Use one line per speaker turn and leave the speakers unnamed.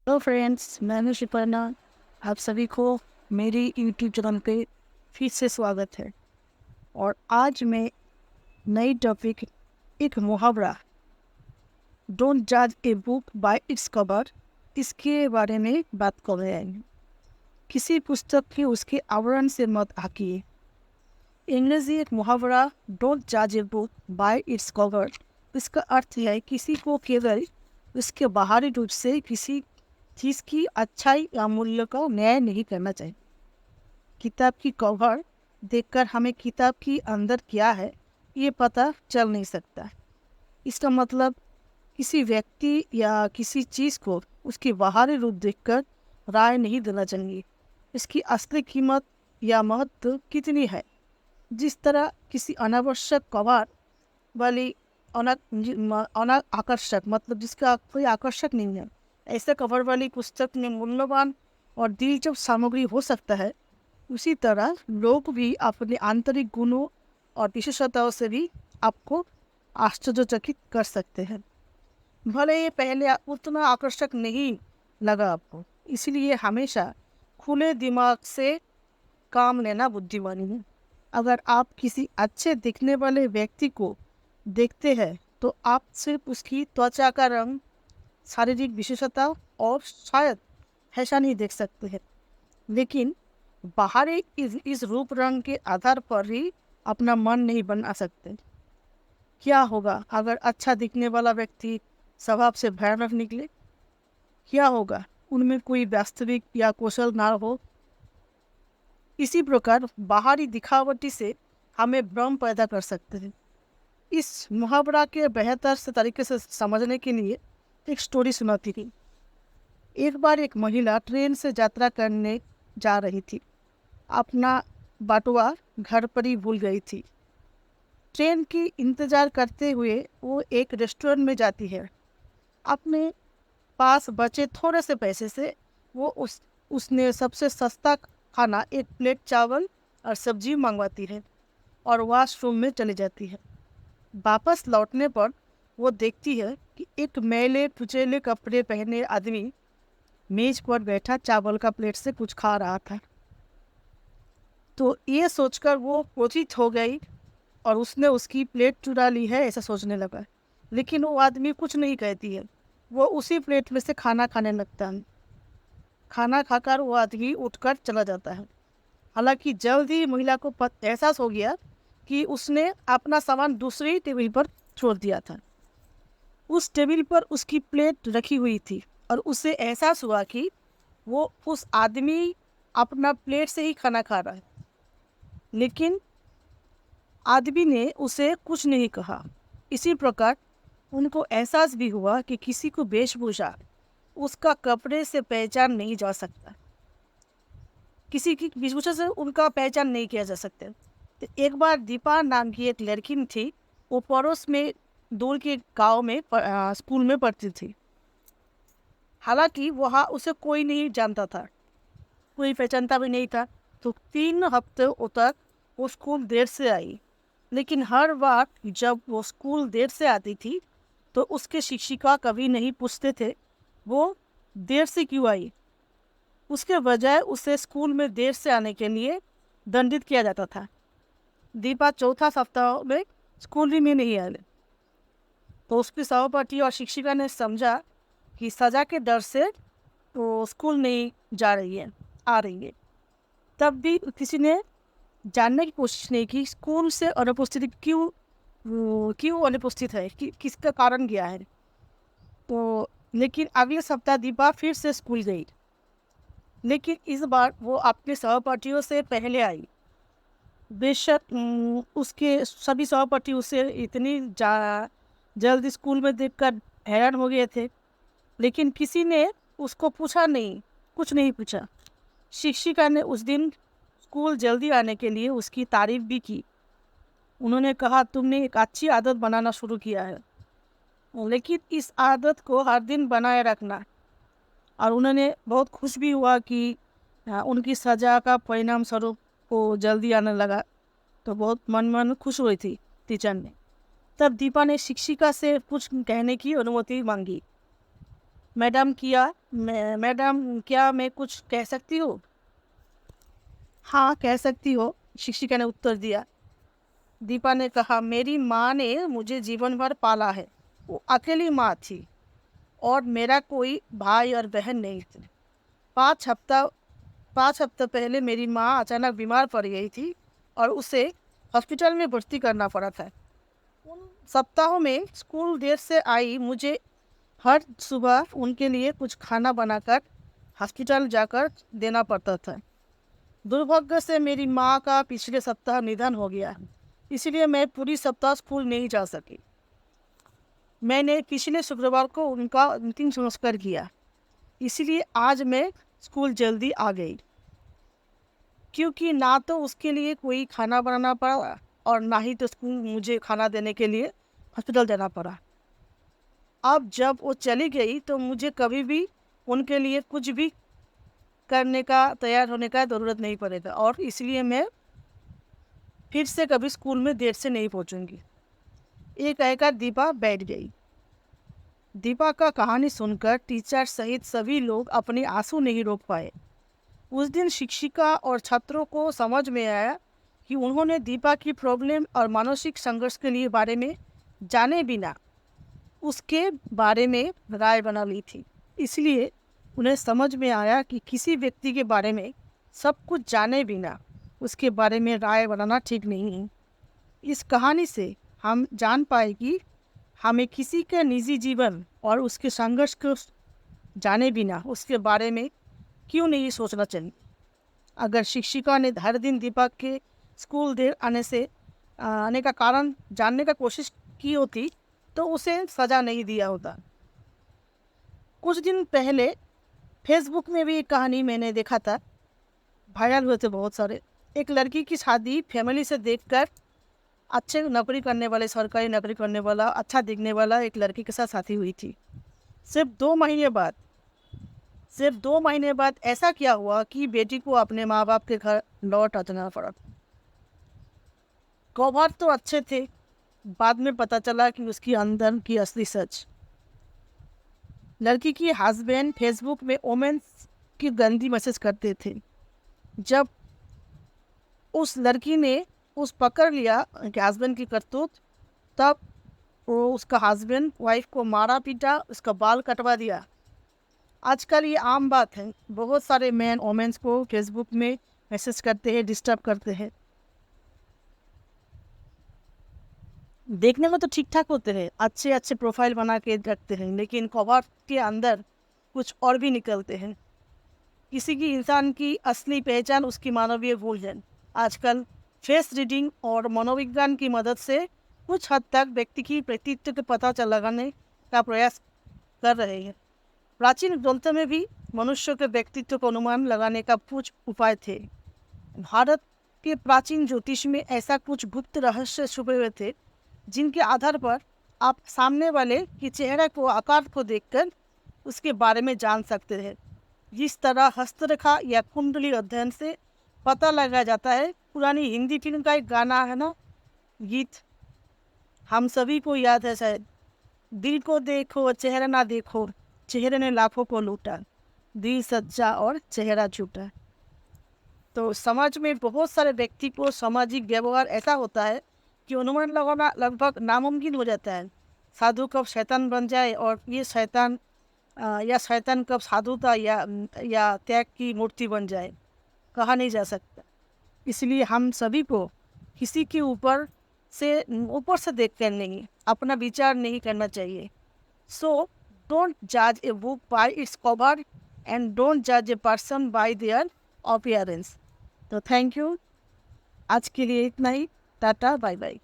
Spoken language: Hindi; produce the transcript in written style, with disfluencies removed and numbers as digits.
हेलो फ्रेंड्स, मैं शिपर्णा। आप सभी को मेरी यूट्यूब चैनल पे फिर से स्वागत है। और आज मैं नई टॉपिक, एक मुहावरा, डोंट जज a book by its cover, इसके बारे में बात कर रहे हैं। किसी पुस्तक के उसके आवरण से मत आंकिए। अंग्रेजी एक मुहावरा डोंट जज a book by its cover, इसका अर्थ है किसी को केवल उसके बाहरी रूप से किसी चीज़ की अच्छाई या मूल्य का न्याय नहीं करना चाहिए। किताब की कवर देखकर हमें किताब की अंदर क्या है ये पता चल नहीं सकता। इसका मतलब किसी व्यक्ति या किसी चीज़ को उसकी बाहरी रूप देखकर राय नहीं देना चाहिए। इसकी असली कीमत या महत्व कितनी है। जिस तरह किसी अनावश्यक कवर वाली आकर्षक, मतलब जिसका कोई आकर्षक नहीं है, ऐसे कवर वाली पुस्तक में मूल्यवान और दिलचस्प सामग्री हो सकता है, उसी तरह लोग भी अपने आंतरिक गुणों और विशेषताओं से भी आपको आश्चर्यचकित कर सकते हैं। भले ये पहले उतना आकर्षक नहीं लगा आपको, इसलिए हमेशा खुले दिमाग से काम लेना बुद्धिमानी है। अगर आप किसी अच्छे दिखने वाले व्यक्ति को देखते हैं तो आप सिर्फ उसकी त्वचा का रंग, शारीरिक विशेषता और शायद ऐसा नहीं देख सकते हैं, लेकिन बाहरी इस रूप रंग के आधार पर ही अपना मन नहीं बना सकते। क्या होगा अगर अच्छा दिखने वाला व्यक्ति स्वभाव से भयानक निकले? क्या होगा उनमें कोई वास्तविक या कौशल ना हो? इसी प्रकार बाहरी दिखावटी से हमें भ्रम पैदा कर सकते हैं। इस मुहावरा के बेहतर से तरीके से समझने के लिए एक स्टोरी सुनाती थी। एक बार एक महिला ट्रेन से यात्रा करने जा रही थी। अपना बटुआ घर पर ही भूल गई थी। ट्रेन की इंतज़ार करते हुए वो एक रेस्टोरेंट में जाती है। अपने पास बचे थोड़े से पैसे से वो उसने सबसे सस्ता खाना, एक प्लेट चावल और सब्जी मंगवाती है और वॉशरूम में चली जाती है। वापस लौटने पर वो देखती है कि एक मैले कुचेले कपड़े पहने आदमी मेज पर बैठा चावल का प्लेट से कुछ खा रहा था। तो ये सोचकर वो क्रोधित हो गई और उसने उसकी प्लेट चुरा ली है ऐसा सोचने लगा। लेकिन वो आदमी कुछ नहीं कहती है, वो उसी प्लेट में से खाना खाने लगता है। खाना खाकर वो आदमी उठकर चला जाता है। हालांकि जल्द ही महिला को एहसास हो गया कि उसने अपना सामान दूसरी टेबल पर छोड़ दिया था। उस टेबल पर उसकी प्लेट रखी हुई थी और उसे एहसास हुआ कि वो उस आदमी अपना प्लेट से ही खाना खा रहा है, लेकिन आदमी ने उसे कुछ नहीं कहा। इसी प्रकार उनको एहसास भी हुआ कि किसी को वेशभूषा, उसका कपड़े से पहचान नहीं जा सकता, किसी की वेशभूषा से उनका पहचान नहीं किया जा सकता। तो एक बार दीपा नाम की एक लड़की थी। वो पड़ोस में दूर के गांव में स्कूल में पढ़ती थी। हालांकि वहाँ उसे कोई नहीं जानता था, कोई पहचानता भी नहीं था। तो 3 हफ्ते तक वो स्कूल देर से आई। लेकिन हर बार जब वो स्कूल देर से आती थी तो उसके शिक्षिका कभी नहीं पूछते थे वो देर से क्यों आई। उसके बजाय उसे स्कूल में देर से आने के लिए दंडित किया जाता था। दीपा चौथा सप्ताह में स्कूल में नहीं आई तो उसकी सहपाठी और शिक्षिका ने समझा कि सजा के डर से वो स्कूल नहीं जा रही है, आ रही है। तब भी किसी ने जानने की कोशिश नहीं की स्कूल से अनुपस्थित क्यों अनुपस्थित है, किसका कारण क्या है। तो लेकिन अगले सप्ताह दीपा फिर से स्कूल गई, लेकिन इस बार वो अपने सहपाठियों से पहले आई। बेशक उसके सभी सहपाठी उसे इतनी जल्द स्कूल में देखकर हैरान हो गए थे, लेकिन किसी ने उसको पूछा नहीं, कुछ नहीं पूछा। शिक्षिका ने उस दिन स्कूल जल्दी आने के लिए उसकी तारीफ भी की। उन्होंने कहा, तुमने एक अच्छी आदत बनाना शुरू किया है, लेकिन इस आदत को हर दिन बनाए रखना। और उन्होंने बहुत खुश भी हुआ कि उनकी सजा का परिणाम स्वरूप वो जल्दी आने लगा। तो बहुत मन खुश हुई थी टीचर ने। तब दीपा ने शिक्षिका से कुछ कहने की अनुमति मांगी। मैडम क्या मैं कुछ कह सकती हूँ? हाँ, कह सकती हो, शिक्षिका ने उत्तर दिया। दीपा ने कहा, मेरी माँ ने मुझे जीवन भर पाला है। वो अकेली माँ थी और मेरा कोई भाई और बहन नहीं थे। 5 हफ्ता 5 हफ्ते पहले मेरी माँ अचानक बीमार पड़ गई थी और उसे हॉस्पिटल में भर्ती करना पड़ा था। उन सप्ताहों में स्कूल देर से आई, मुझे हर सुबह उनके लिए कुछ खाना बनाकर हॉस्पिटल जाकर देना पड़ता था। दुर्भाग्य से मेरी माँ का पिछले सप्ताह निधन हो गया, इसलिए मैं पूरी सप्ताह स्कूल नहीं जा सकी। मैंने पिछले शुक्रवार को उनका अंतिम संस्कार किया, इसलिए आज मैं स्कूल जल्दी आ गई, क्योंकि ना तो उसके लिए कोई खाना बनाना पड़ा और ना ही तो स्कूल मुझे खाना देने के लिए हॉस्पिटल जाना पड़ा। अब जब वो चली गई तो मुझे कभी भी उनके लिए कुछ भी करने का, तैयार होने का ज़रूरत नहीं पड़ेगा और इसलिए मैं फिर से कभी स्कूल में देर से नहीं पहुंचूंगी। ये कहकर दीपा बैठ गई। दीपा का कहानी सुनकर टीचर सहित सभी लोग अपने आंसू नहीं रोक पाए। उस दिन शिक्षिका और छात्रों को समझ में आया कि उन्होंने दीपा की प्रॉब्लम और मानसिक संघर्ष के लिए बारे में जाने बिना उसके बारे में राय बना ली थी। इसलिए उन्हें समझ में आया कि किसी व्यक्ति के बारे में सब कुछ जाने बिना उसके बारे में राय बनाना ठीक नहीं है। इस कहानी से हम जान पाए कि हमें किसी के निजी जीवन और उसके संघर्ष को जाने बिना उसके बारे में क्यों नहीं सोचना चाहिए। अगर शिक्षिका ने हर दिन दीपक के स्कूल देर आने का कारण जानने का कोशिश की होती तो उसे सज़ा नहीं दिया होता। कुछ दिन पहले फेसबुक में भी एक कहानी मैंने देखा था, वायरल हुए थे बहुत सारे। एक लड़की की शादी फैमिली से देखकर अच्छे नौकरी करने वाले, सरकारी नौकरी करने वाला, अच्छा दिखने वाला एक लड़की के साथ शादी हुई थी। सिर्फ 2 महीने बाद ऐसा क्या हुआ कि बेटी को अपने माँ बाप के घर लौट आना पड़ा। कवर तो अच्छे थे, बाद में पता चला कि उसकी अंदर की असली सच। लड़की की हस्बैंड फेसबुक में वोमेन्स की गंदी मैसेज करते थे। जब उस लड़की ने पकड़ लिया कि हस्बैंड की करतूत, तब वो उसका हस्बैंड वाइफ को मारा पीटा, उसका बाल कटवा दिया। आजकल ये आम बात है, बहुत सारे मैन वोमेन्स को फेसबुक में मैसेज करते हैं, डिस्टर्ब करते हैं। देखने में तो ठीक ठाक होते हैं, अच्छे अच्छे प्रोफाइल बना के रखते हैं, लेकिन कवर के अंदर कुछ और भी निकलते हैं। किसी की इंसान की असली पहचान उसकी मानवीय भूल है। आजकल फेस रीडिंग और मनोविज्ञान की मदद से कुछ हद तक व्यक्ति की व्यक्तित्व का पता लगाने का प्रयास कर रहे हैं। प्राचीन ग्रंथों में भी मनुष्य के व्यक्तित्व को अनुमान लगाने का कुछ उपाय थे। भारत के प्राचीन ज्योतिष में ऐसा कुछ गुप्त रहस्य छुपे हुए थे, जिनके आधार पर आप सामने वाले के चेहरे को, आकार को देखकर उसके बारे में जान सकते हैं। जिस तरह हस्तरेखा या कुंडली अध्ययन से पता लगाया जाता है। पुरानी हिंदी फिल्म का एक गाना है ना, गीत हम सभी को याद है शायद, दिल को देखो चेहरा ना देखो, चेहरे ने लाखों को लूटा, दिल सच्चा और चेहरा झूठा। तो समाज में बहुत सारे व्यक्ति को सामाजिक व्यवहार ऐसा होता है कि अनुमान लगाना लगभग नामुमकिन हो जाता है। साधु कब शैतान बन जाए और ये शैतान कब साधुता या त्याग की मूर्ति बन जाए, कहा नहीं जा सकता। इसलिए हम सभी को किसी के ऊपर से देख कर नहीं, अपना विचार नहीं करना चाहिए। सो डोंट जज a book by its cover and don't जज a person by there appearance. तो थैंक यू, आज के लिए इतना ही। Tata, bye bye.